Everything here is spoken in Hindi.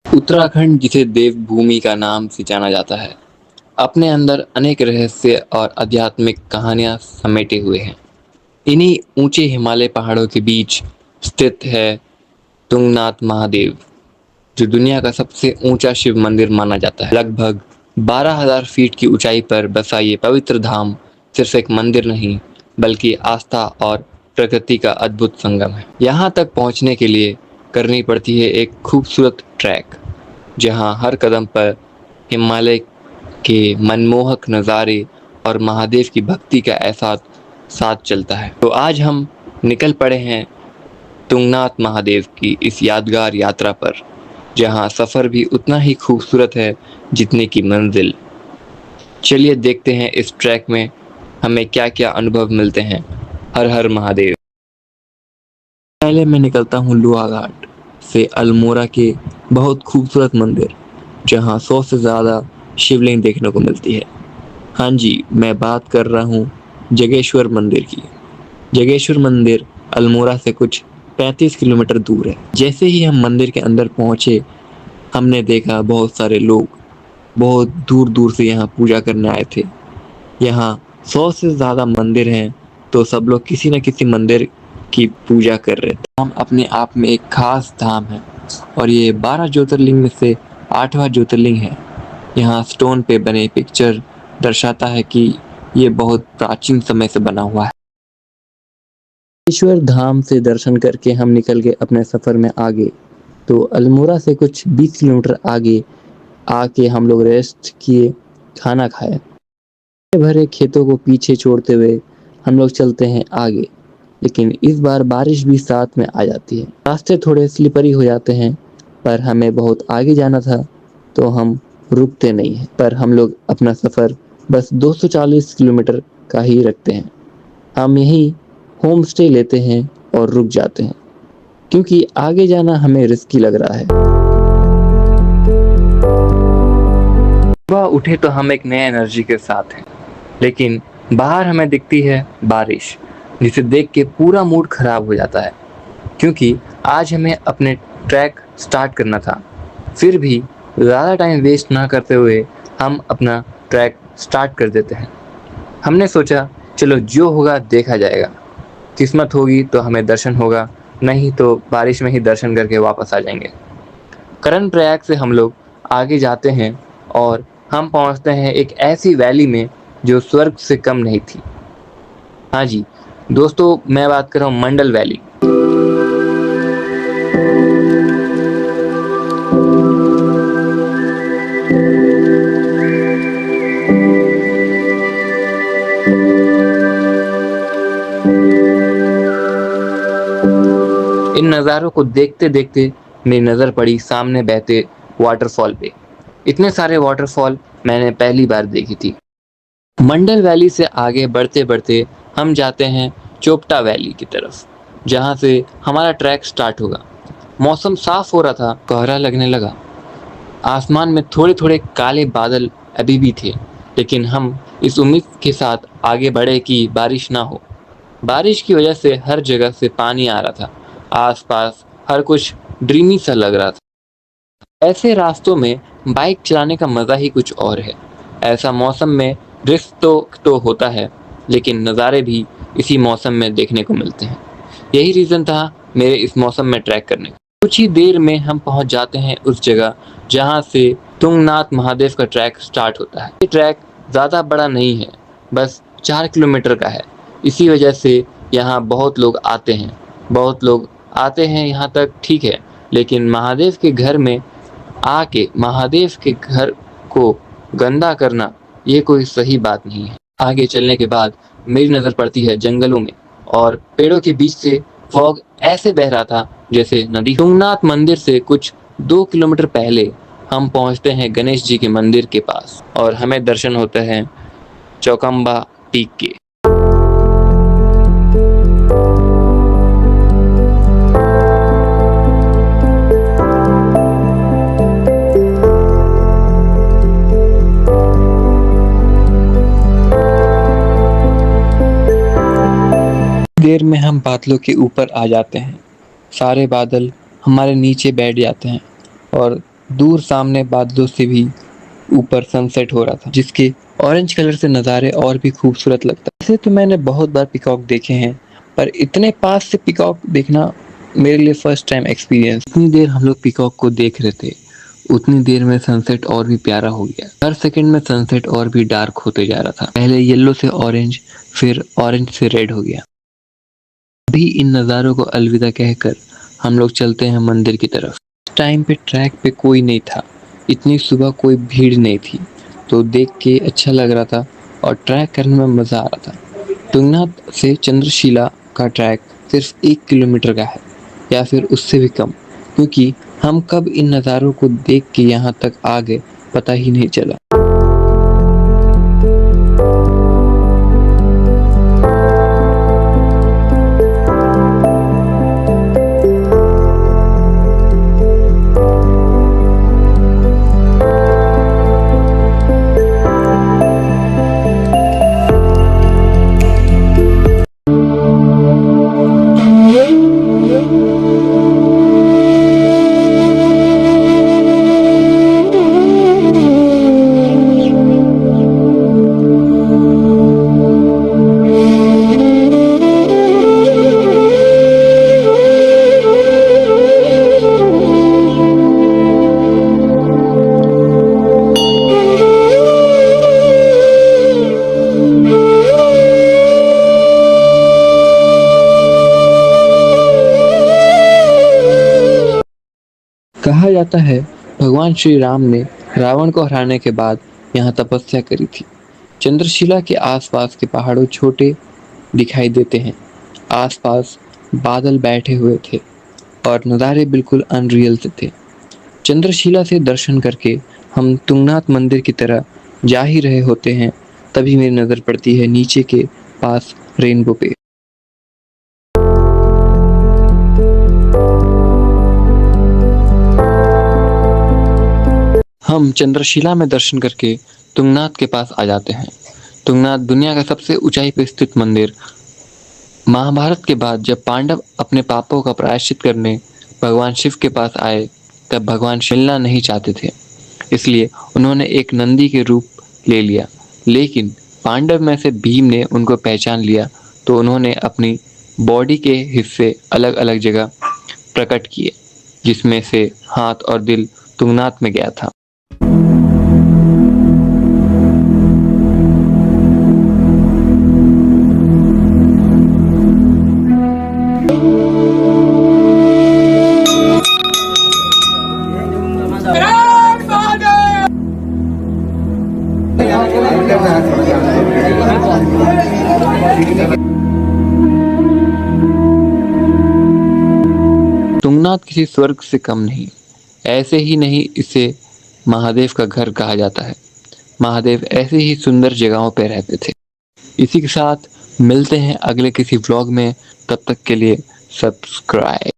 उत्तराखंड, जिसे देवभूमि का नाम से जाना जाता है, अपने अंदर अनेक रहस्य और आध्यात्मिक कहानियां समेटे हुए हैं। इन्हीं ऊंचे हिमालय पहाड़ों के बीच स्थित है तुंगनाथ महादेव, जो दुनिया का सबसे ऊंचा शिव मंदिर माना जाता है। लगभग 12,000 फीट की ऊंचाई पर बसा ये पवित्र धाम सिर्फ एक मंदिर नहीं, बल्कि आस्था और प्रकृति का अद्भुत संगम है। यहाँ तक पहुँचने के लिए करनी पड़ती है एक खूबसूरत ट्रैक, जहाँ हर कदम पर हिमालय के मनमोहक नज़ारे और महादेव की भक्ति का एहसास साथ चलता है। तो आज हम निकल पड़े हैं तुंगनाथ महादेव की इस यादगार यात्रा पर, जहां सफर भी उतना ही खूबसूरत है जितनी की मंजिल। चलिए देखते हैं इस ट्रैक में हमें क्या क्या अनुभव मिलते हैं। हर हर महादेव। पहले मैं निकलता हूँ लुआघाट से अल्मोड़ा के बहुत खूबसूरत मंदिर, जहाँ 100 से ज़्यादा शिवलिंग देखने को मिलती है। हाँ जी, मैं बात कर रहा हूँ जगेश्वर मंदिर की। जगेश्वर मंदिर अल्मोड़ा से कुछ 35 किलोमीटर दूर है। जैसे ही हम मंदिर के अंदर पहुँचे, हमने देखा बहुत सारे लोग बहुत दूर दूर से यहाँ पूजा करने आए थे। यहाँ 100 से ज़्यादा मंदिर हैं, तो सब लोग किसी न किसी मंदिर की पूजा कर रहे थे। धाम अपने आप में एक खास धाम है और ये 12 ज्योतिर्लिंग में से 8वां ज्योतिर्लिंग है। यहाँ स्टोन पे बने पिक्चर दर्शाता है कि ये बहुत प्राचीन समय से बना हुआ है। ईश्वर धाम से दर्शन करके हम निकल गए अपने सफ़र में आगे। तो अल्मोड़ा से कुछ 20 किलोमीटर आगे आके हम लोग रेस्ट किए, खाना खाया। भरे खेतों को पीछे छोड़ते हुए हम लोग चलते हैं आगे, लेकिन इस बार बारिश भी साथ में आ जाती है। रास्ते थोड़े स्लिपरी हो जाते हैं, पर हमें बहुत आगे जाना था तो हम रुकते नहीं हैं। पर हम लोग अपना सफ़र बस 240 किलोमीटर का ही रखते हैं। हम यहीं होम स्टे लेते हैं और रुक जाते हैं, क्योंकि आगे जाना हमें रिस्की लग रहा है। सुबह उठे तो हम एक नए एनर्जी के साथ हैं, लेकिन बाहर हमें दिखती है बारिश, जिसे देख के पूरा मूड खराब हो जाता है, क्योंकि आज हमें अपने ट्रैक स्टार्ट करना था। फिर भी ज़्यादा टाइम वेस्ट ना करते हुए हम अपना ट्रैक स्टार्ट कर देते हैं। हमने सोचा चलो जो होगा देखा जाएगा, किस्मत होगी तो हमें दर्शन होगा, नहीं तो बारिश में ही दर्शन करके वापस आ जाएंगे। करण प्रयाग से हम लोग आगे जाते हैं और हम पहुंचते हैं एक ऐसी वैली में जो स्वर्ग से कम नहीं थी। हाँ जी दोस्तों, मैं बात कर रहा हूँ मंडल वैली। इन नज़ारों को देखते देखते मेरी नज़र पड़ी सामने बहते वाटरफॉल पे। इतने सारे वाटरफॉल मैंने पहली बार देखी थी। मंडल वैली से आगे बढ़ते बढ़ते हम जाते हैं चोपटा वैली की तरफ, जहाँ से हमारा ट्रैक स्टार्ट होगा। मौसम साफ हो रहा था, कोहरा लगने लगा। आसमान में थोड़े थोड़े काले बादल अभी भी थे, लेकिन हम इस उम्मीद के साथ आगे बढ़े कि बारिश ना हो। बारिश की वजह से हर जगह से पानी आ रहा था, आसपास हर कुछ ड्रीमी सा लग रहा था। ऐसे रास्तों में बाइक चलाने का मज़ा ही कुछ और है। ऐसा मौसम में रिस्क तो होता है, लेकिन नज़ारे भी इसी मौसम में देखने को मिलते हैं। यही रीज़न था मेरे इस मौसम में ट्रैक करने का। कुछ ही देर में हम पहुंच जाते हैं उस जगह जहां से तुंगनाथ महादेव का ट्रैक स्टार्ट होता है। ये ट्रैक ज़्यादा बड़ा नहीं है, बस 4 किलोमीटर का है। इसी वजह से यहाँ बहुत लोग आते हैं। यहाँ तक ठीक है, लेकिन महादेव के घर में आके महादेव के घर को गंदा करना ये कोई सही बात नहीं है। आगे चलने के बाद मेरी नज़र पड़ती है जंगलों में, और पेड़ों के बीच से फॉग ऐसे बह रहा था जैसे नदी। तुंगनाथ मंदिर से कुछ 2 किलोमीटर पहले हम पहुंचते हैं गणेश जी के मंदिर के पास, और हमें दर्शन होते हैं चौकम्बा पीक के। देर में हम बादलों के ऊपर आ जाते हैं। सारे बादल हमारे नीचे बैठ जाते हैं और दूर सामने बादलों से भी ऊपर सनसेट हो रहा था, जिसके ऑरेंज कलर से नज़ारे और भी खूबसूरत लगता। वैसे तो मैंने बहुत बार पीकॉक देखे हैं, पर इतने पास से पीकॉक देखना मेरे लिए फर्स्ट टाइम एक्सपीरियंस। इतनी देर हम लोग पीकॉक को देख रहे थे, उतनी देर में सनसेट और भी प्यारा हो गया। हर सेकंड में सनसेट और भी डार्क होते जा रहा था। पहले येलो से ऑरेंज, फिर ऑरेंज से रेड हो गया। अभी इन नज़ारों को अलविदा कहकर हम लोग चलते हैं मंदिर की तरफ। इस टाइम पे ट्रैक पे कोई नहीं था, इतनी सुबह कोई भीड़ नहीं थी, तो देख के अच्छा लग रहा था और ट्रैक करने में मज़ा आ रहा था। तुंगनाथ से चंद्रशिला का ट्रैक सिर्फ 1 किलोमीटर का है, या फिर उससे भी कम, क्योंकि हम कब इन नज़ारों को देख के यहाँ तक आ गए पता ही नहीं चला। कहा जाता है भगवान श्री राम ने रावण को हराने के बाद यहाँ तपस्या करी थी। चंद्रशिला के आसपास के पहाड़ों छोटे दिखाई देते हैं, आसपास बादल बैठे हुए थे और नज़ारे बिल्कुल अनरियल से थे। चंद्रशिला से दर्शन करके हम तुंगनाथ मंदिर की तरह जा ही रहे होते हैं, तभी मेरी नज़र पड़ती है नीचे के पास रेनबो पे। हम चंद्रशिला में दर्शन करके तुंगनाथ के पास आ जाते हैं। तुंगनाथ दुनिया का सबसे ऊंचाई पर स्थित मंदिर। महाभारत के बाद जब पांडव अपने पापों का प्रायश्चित करने भगवान शिव के पास आए, तब भगवान मिलना नहीं चाहते थे, इसलिए उन्होंने एक नंदी के रूप ले लिया। लेकिन पांडव में से भीम ने उनको पहचान लिया, तो उन्होंने अपनी बॉडी के हिस्से अलग अलग जगह प्रकट किए, जिसमें से हाथ और दिल तुंगनाथ में गया था। तुंगनाथ किसी स्वर्ग से कम नहीं, ऐसे ही नहीं इसे महादेव का घर कहा जाता है। महादेव ऐसे ही सुंदर जगहों पर रहते थे। इसी के साथ मिलते हैं अगले किसी व्लॉग में, तब तक के लिए सब्सक्राइब।